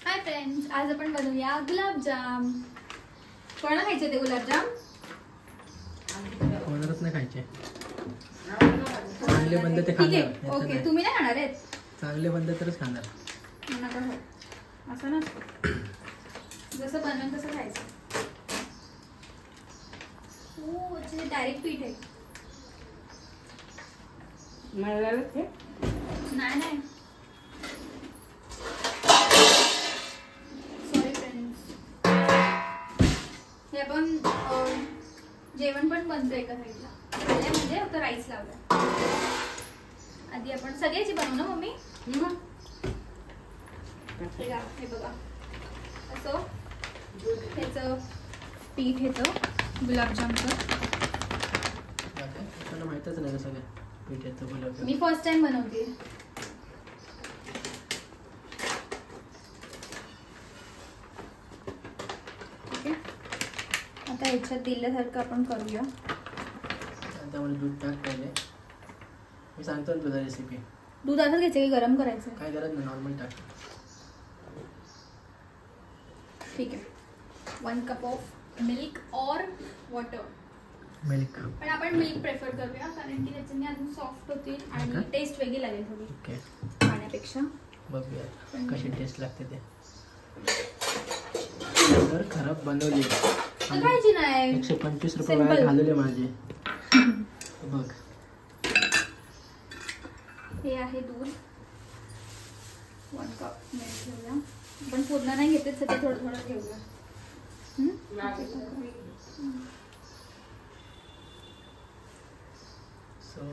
Hi friends, आज आपण बनवूया गुलाबजाम. कोणाला खायचे ते गुलाबजाम? कोणालाच नाही खायचे. चांगले बनले ते खाणार. ओके, तुम्ही नाही खाणार आहेत? चांगले बनले तरच खाणार. नका हो, असं नसतं. जसं बनवेल तसं खायचं. हो, अच्छा डायरेक्ट पीठ आहे. नाही नाही, सॉरी फ्रेंड्स. हे आपण जेवण पण बनतं एका साईडला. म्हणजे फक्त राईस लावला. आधी आपण सगळ्याची बनवू ना मम्मी? हे बघा असं ह्याचं पीठ येतं गुलाबजामचं. माहितच नाही सगळं पीठ येतं गुलाबजाम. मी फर्स्ट टाइम बनवते. आता ह्याच्यात दिल्यासारखं आपण करूया. आता मला दूध टाक पहिले. मी सांगतो ना तुला रेसिपी. दूध असंच घ्यायचं की गरम करायचं? काय गरज नाही, नॉर्मल टाक. ठीक आहे. 1 कप ऑफ मिल्क और वॉटर. मिल्क. पण आपण मिल्क प्रेफर करूया कारण की त्याच्याने अजून सॉफ्ट होतील आणि टेस्ट वेगळी लागेल थोडी. ओके. पाण्यापेक्षा. बघूया कशी टेस्ट लागते ते. तर खराब बनवली. खायची नाही. 125 रुपये वाया घालवले माझे. बघ, हे आहे दूध. 1 कप मिल्क घेऊया. आपण पूर्ण नाही घेते, सध्या थोडं थोडं घेऊया.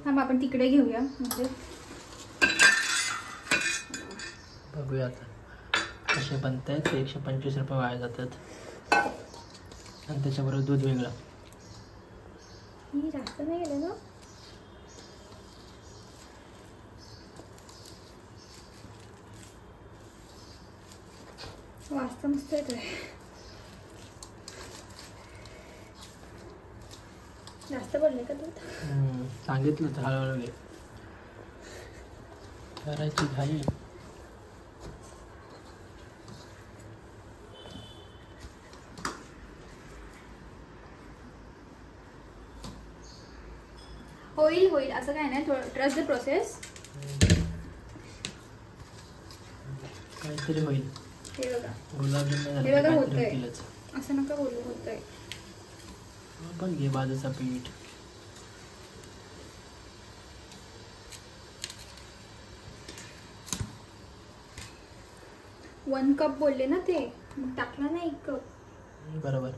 थांब, आपण तिकडे घेऊया. म्हणजे बघूया आता कसे बनत आहेत. 125 रुपये वाया जातात आणि त्याच्याबरोबर दूध वेगळं. जास्त नाही गेलं ना? वाजता मस्त येतोय. जास्त पडले का दूध? सांगितलं तर हळूहळू घे. करायची घाई. होईल होईल, असं काय नाही. थोडं ट्रस्ट द प्रोसेस. काहीतरी होईल. हे बघा, गुलाबजाम हे बघा होतंय. असं नका बोलू, होतंय. पण घे बाजूचा पीठ. वन कप बोलले ना ते, मग टाकला ना 1 कप. बरोबर.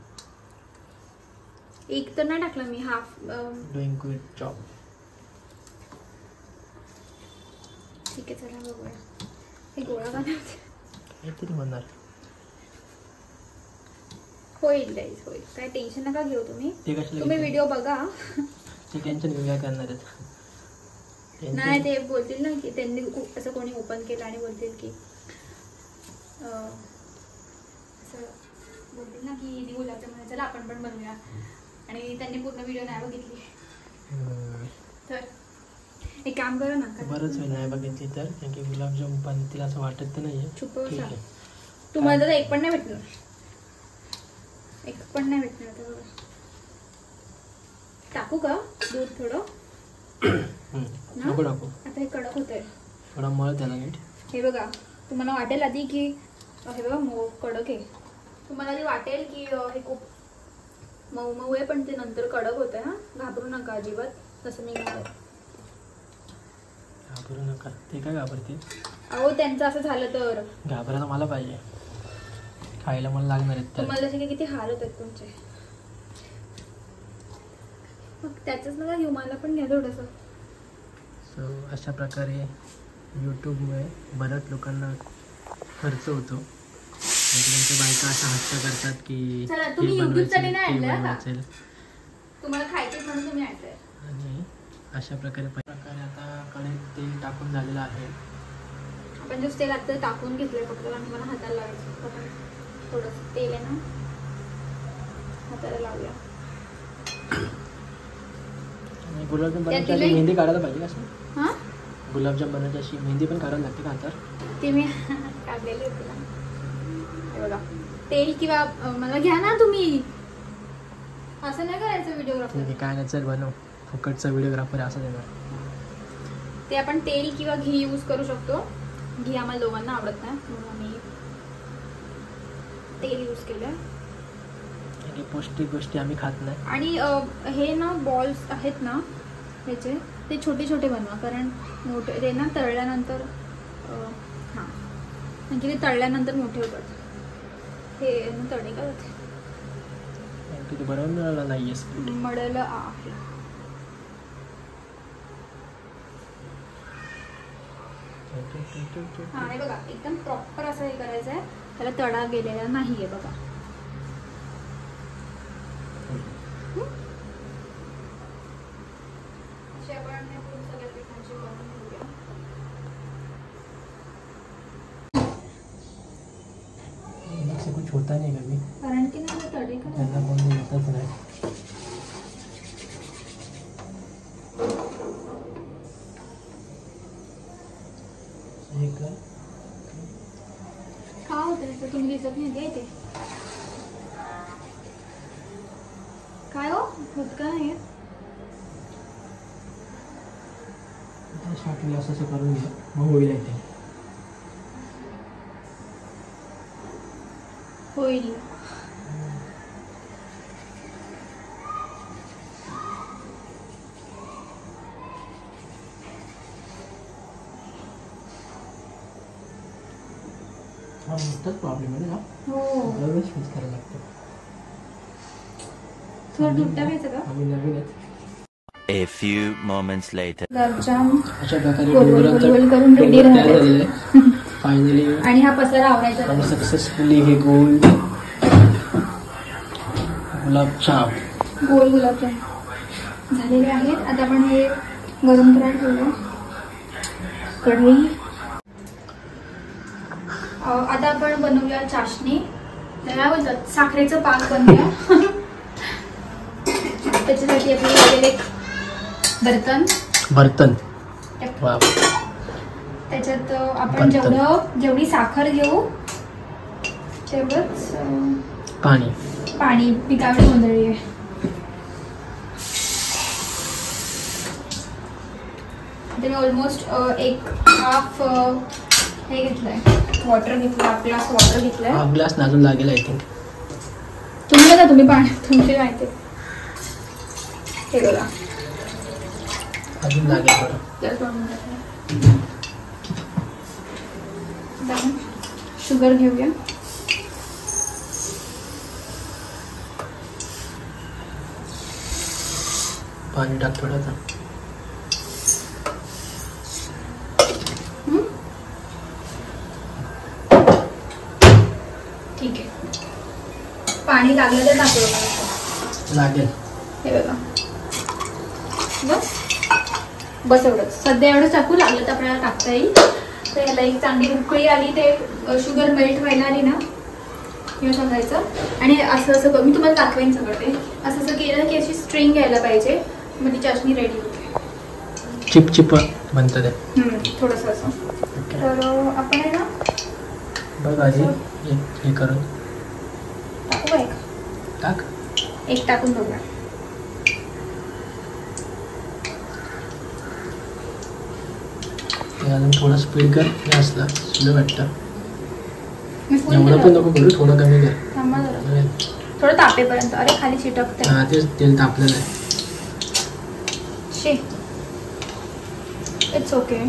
1 तर नाही टाकला मी, हाफ. Doing good job. ठीक आहे, चला बघूया. हे गोळा बनवते. काहीतरी होणार. होईल गाईज, होईल. काय टेन्शन नका घेऊ तुम्ही. तुम्ही घेऊ? व्हिडिओ बघा. ते टेन्शन घेऊन काय करणार आहेत? नाही, ते बोलतील ना की त्यांनी असं कोणी ओपन केलं आणि बोलतील की असं बोलतील ना की गुलाबजाम म्हणायचं, चला आपण पण बनवूया. आणि त्यांनी पूर्ण व्हिडिओ नाही बघितली तर एक काम करा ना. बरंच वेळ नाही बघितली तर, कारण की गुलाबजाम बनतील असं वाटत तर नाहीये. ठीक आहे. तुम्हाला तर 1 पण नाही भेटणार. 1 पण नाही भेटणार. आता बघा, टाकू का दूध थोडं? नको टाकू. आता हे कडक होतंय. थोडा मळ त्याला नीट. हे बघा, तुम्हाला वाटेल आधी की हे बघा कडक आहे. तुम्हाला आधी वाटेल की हे खूप मऊ मऊ आहे, पण ते नंतर कडक होतंय. हा, घाबरू नका अजिबात. तसं मी नाही. घाबरू नका. ते काय घाबरते? अहो, त्यांचं असं झालं तर घाबरायला मला पाहिजे. खायला मला लागणार आहेत. तुम्हाला जसे किती हाल होत आहेत तुमचे. मग त्याचंच नका घेऊ, मला पण घ्या थोडंसं. सो अशा प्रकारे यूट्यूबमुळे बऱ्याच लोकांना खर्च होतो. त्यांच्या बायका अशा हट्ट करतात की तुम्ही यूट्यूबसाठी नाही आणलं, तुम्हाला खायचे म्हणून तुम्ही आणलंय. आणि अशा प्रकारे आता कढईत तेल टाकून झालेलं आहे. आपण जस्ट तेल आता टाकून घेतलंय फक्त, आणि मला हाताला लावायचं. थोडंसं तेल आहे ना, हाताला लावूया. गुलाबजाम बनवायची अशी मेहंदी काढायला पाहिजे का? गुलाबजाम बनवायची अशी मेहंदी पण काढायला लागते का हातावर? ती मी काढलेली होती ना. हे बघा तेल किंवा मला घ्या ना तुम्ही, असं नाही करायचं व्हिडिओग्राफर. काय नाही, चल बनव. फुकटचा व्हिडिओग्राफर असं देणार. ते आपण तेल किंवा घी यूज करू शकतो. घी आम्हाला दोघांना आवडत नाही म्हणून आम्ही तेल यूज केलं. पौष्टिक गोष्टी आम्ही खात नाही. आणि हे ना बॉल्स आहेत ना ह्याचे, ते छोटे छोटे बनवा, कारण मोठे ते ना तळल्यानंतर हां म्हणजे ते तळल्यानंतर मोठे होतात. हे तळे का तिथे बनवून मिळाला नाही मडेला आहे. हा हे बघा एकदम प्रॉपर असं हे करायचं आहे, त्याला तडा गेलेला नाहीये बघा. असे आपण हे पूर्ण सगळ्या पिठांचे बनवून घेऊया. इससे कुछ होता नहीं कभी, कारण की ना तडे का त्यांना कोण येतच नाही. का होतं तुम्ही दिसत नाही काय ते, काय हो होत का नाही. स्टार्टिंगला असं करून घ्या, मग होईल ते होईल. हा नुसताच प्रॉब्लेम आहे ना. हो दरवेळेस यूज करायला लागतं. थोडं दूध टाकायचं का. आम्ही नवीन आहेत. A few moments later. गुलाबजाम अशा प्रकारे गोल करून रेडी राहते. फायनली आणि हा पसारा आवरायचा आम्ही सक्सेसफुली हे गोल गुलाबजाम झालेले आहेत. आता आपण हे गरम करायला ठेवूया कढई. आता आपण बनवूया चाशणी, त्याला बोलतात साखरेचं पाक बनवूया. त्याच्यासाठी आपल्याला लागेल एक बर्तन. त्याच्यात आपण जेवढी साखर घेऊ तेवढंच पाणी. मी काय गोंधळी आहे. मी ऑलमोस्ट एक हाफ हे घेतलंय, वॉटर घेतलं, हाफ ग्लास वॉटर घेतलंय. हाफ ग्लास नाजून लागेल आय थिंक. तुम्ही बघा, तुम्ही पाणी तुमचे काय ते हे बघा अजून लागेल थोडं. शुगर घेऊया. पाणी टाक थोडंसं. ठीक आहे, पाणी लागलं तर टाकलं लागेल. हे बघा बस एवढंच. सध्या एवढंच टाकू, लागलं तर आपल्याला टाकता येईल. तर ह्याला एक चांगली उकळी आली, ते शुगर मेल्ट व्हायला आली ना, हे टाकायचं. आणि असं मी तुम्हाला दाखवेन सगळं. ते असं केलं की अशी स्ट्रिंग घ्यायला पाहिजे, मग ती चाशणी रेडी होते. चिप बनतं ते थोडंसं असं. तर आपण आहे ना बघ आधी हे करून टाकू का टाक. एक टाकून बघूया. अजून थोडं स्पीड कर. हे असलं स्लो वाटतं. एवढं पण नको करू, थोडं कमी कर. थांबा जरा, थोडं तापेपर्यंत. अरे खाली चिटकते. हा तेच तेल तापलेलं आहे. It's okay.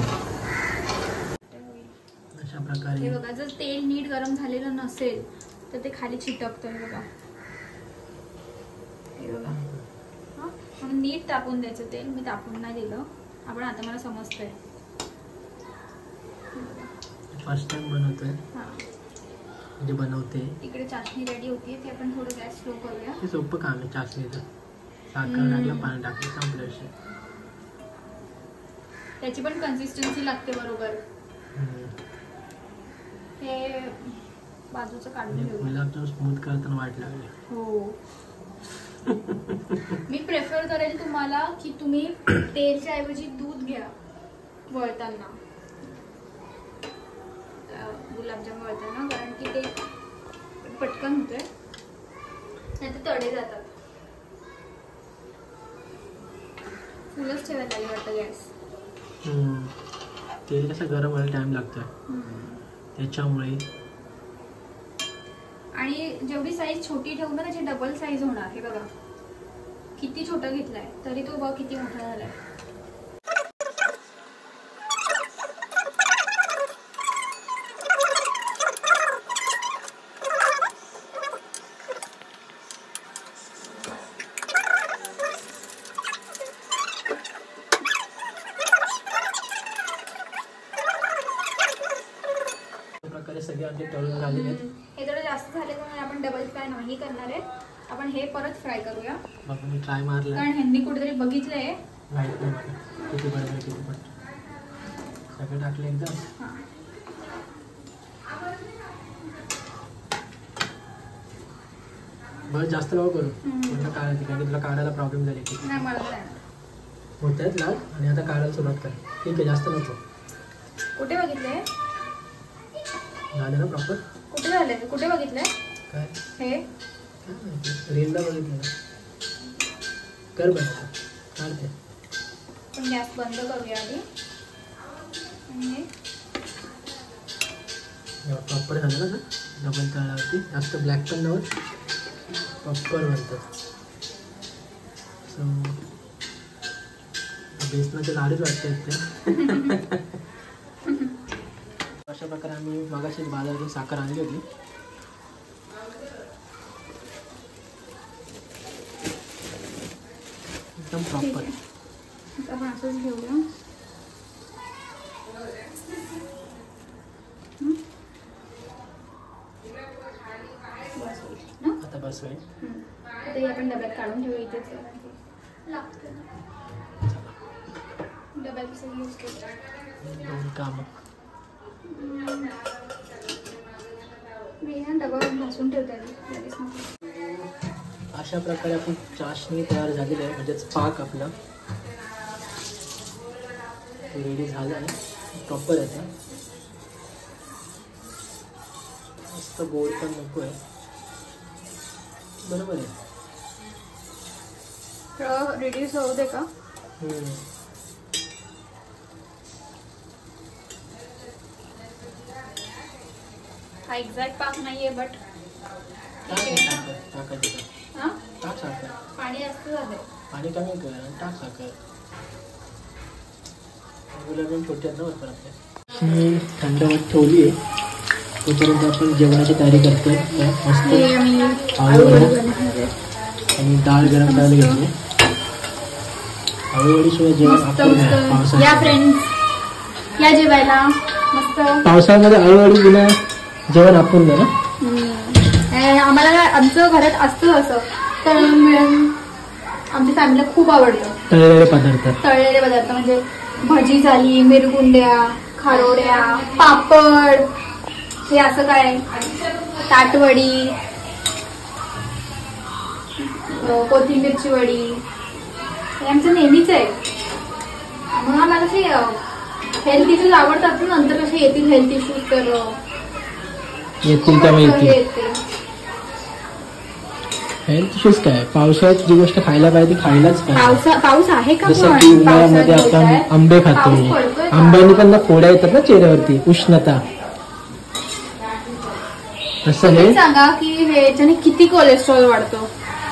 अशा प्रकारे हे बघा, जर तेल नीट गरम झालेलं नसेल तर ते खाली चिटकतं. हे बघा, हे बघा. हा म्हणून नीट तापून द्यायचं तेल. मी तापून नाही दिलं. आपण आता मला समजतंय. फर्स्ट टाइम बनवतोय. हा म्हणजे बनवते. इकडे चाशणी रेडी होतीये, ती आपण थोडं गॅस स्लो करूया. हे सोपं काम आहे चाशणीचं. साखर टाकलं, पाणी टाकलं, संपलं विषय. त्याची पण कन्सिस्टन्सी लागते बरोबर. हे बाजूचं काढून घेऊया. गुलाबजाम स्मूथ करताना वाट लागली. हो. मी प्रेफर करेल तुम्हाला की तुम्ही तेलच्या ऐवजी दूध घ्या वळताना, गुलाबजाम वळताना, कारण की ते पटकन होतोय, नाही तर तडे जातात. फुलच ठेवायला लागेल वाटतं गॅस. तेल कसं गरम व्हायला टाइम लागतोय त्याच्यामुळे. आणि जेवढी साईज छोटी ठेवू ना त्याची डबल साईज होणार. हे बघा किती छोटा घेतलाय तरी तो बघ किती मोठा झालाय. सगळे आमचे तळून झालेले आहेत. हे थोडं जास्त झाले तर आपण डबल फ्राय नाही करणार आहे. आपण हे परत फ्राय करूया. बघ मी ट्राय मारला, कारण ह्यांनी कुठेतरी बघितलंय. माहित नाही मला किती बरोबर किती पण सगळं टाकलं एकदम. बस जास्त नको करू, पूर्ण काढायची, कारण की तुला काढायला प्रॉब्लेम झाले की नाही मला नाही होत आहेत लाल. आणि आता काढायला सुरुवात कर. ठीक आहे, जास्त नको. कुठे बघितलंय? झालं ना प्रॉपर? कुठे झालंय? कुठे बघितलंय काय हे? रीलला बघितलं ना. कर बघ काढते. पण गॅस बंद करूया आधी. प्रॉपर झालं ना डबल तळावरती. जास्त ब्लॅक पण नव्हत, प्रॉपर बनतं. सो बेसनाचे लाडूच वाटतात ते. अशा प्रकारे आम्ही मगाशीच बाजारातून साखर आणली होती. एकदम प्रॉपर. आपण असंच घेऊया. आता बस होईल. आता हे आपण डब्यात काढून ठेवू. इथेच डब्यात कसं यूज करतो. दोन कामं. मी ना डबा घासून ठेवते लगेच. अशा प्रकारे आपण चाशणी तयार झालेली आहे, म्हणजेच पाक आपला रेडी झाला आहे. प्रॉपर आहे. मस्त गोड पण नको आहे, बरोबर आहे. थोडं रिड्यूस होऊ दे का? हा एक्झॅक्ट पाक नाहीये बट टाक साखर. पाणी जास्त झालंय. पाणी कमी कर आणि टाक साखर. गुलाबजाम छोटे आहेत ना बरोबर आपल्या. मी थंड होत ठेवली आहे, तोपर्यंत आपण जेवणाची तयारी करतोय. मस्त आळूवडी आणि डाळ गरम करायला घेतली. आळूवडीशिवाय जेवण आपण पावसाळ्यात. या फ्रेंड्स या जेवायला. मस्त पावसाळ्यामध्ये आळूवडी बिना जेवण आपण ना. आम्हाला आमचं घरात असतं असं तर आमच्या फॅमिलीला खूप आवडतं तळलेले पदार्थ. तळलेले पदार्थ म्हणजे भजी झाली, मिरगुंड्या, खारोड्या, पापड, हे असं काय ताटवडी, कोथिंबीरची वडी, हे आमचं नेहमीच आहे. म्हणून आम्हाला कसे हेल्थ इश्यूज आवडतात. नंतर कसे येतील हेल्थ इश्यूज तर येतील तेव्हा येतील. हेल्थ इश्यूज काय, पावसाळ्यात जी गोष्ट खायला पाहिजे ती खायलाच पाहिजे. पाऊस आहे का? जसं की उन्हाळ्यामध्ये आपण आंबे खातो, आंब्यानी पण फोड्या येतात ना चेहऱ्यावरती, उष्णता. तसं हे सांगा की ह्याच्याने किती कोलेस्ट्रॉल वाढतं.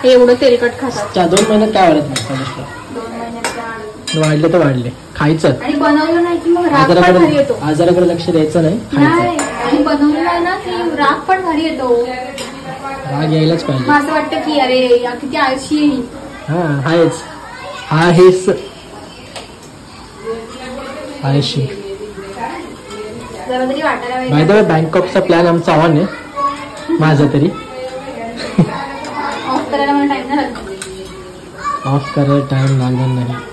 हे एवढं तेलकट खातात. 2 महिन्यात काय वाढत नाही कोलेस्ट्रॉल. 2 महिन्यात वाढले तर वाढले, खायचं. आणि बनवलं नाही की मग राग पण घरी येतो. आजाराकडे लक्ष द्यायचं नाही, खायचं. आणि बनवलं ना की राग पण घरी येतो. राग यायलाच पाहिजे. असं वाटतं की अरे या किती आळशी आहे. हा आहेच, आहेच आळशी. जरा तरी वाटायला बाय पाहिजे. द वे बँकॉकचा प्लॅन आमचा ऑन आहे, माझा तरी. ऑफ करायला मला टाइम नाही लागला. ऑफ करायला टाइम लागणार नाही.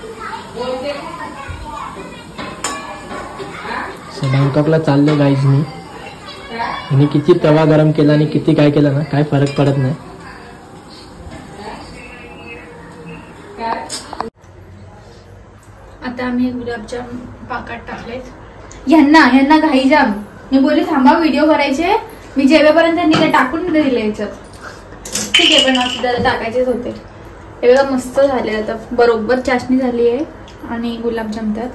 बँकॉकला चाललो गाईज मी. आणि किती तवा गरम केला आणि किती काय केलं ना, काय फरक पडत नाही. आता आम्ही गुलाबजाम पाकात टाकलेत. ह्यांना घाई जाम. मी बोलले थांबा व्हिडिओ करायचे मी जेवेपर्यंत त्यांनी ते टाकून दिले याच्यात. ठीक आहे, पण असं त्याला टाकायचेच होते. हे बघा मस्त झाले आता, बरोबर चाशणी झाली आहे आणि गुलाबजाम त्यात.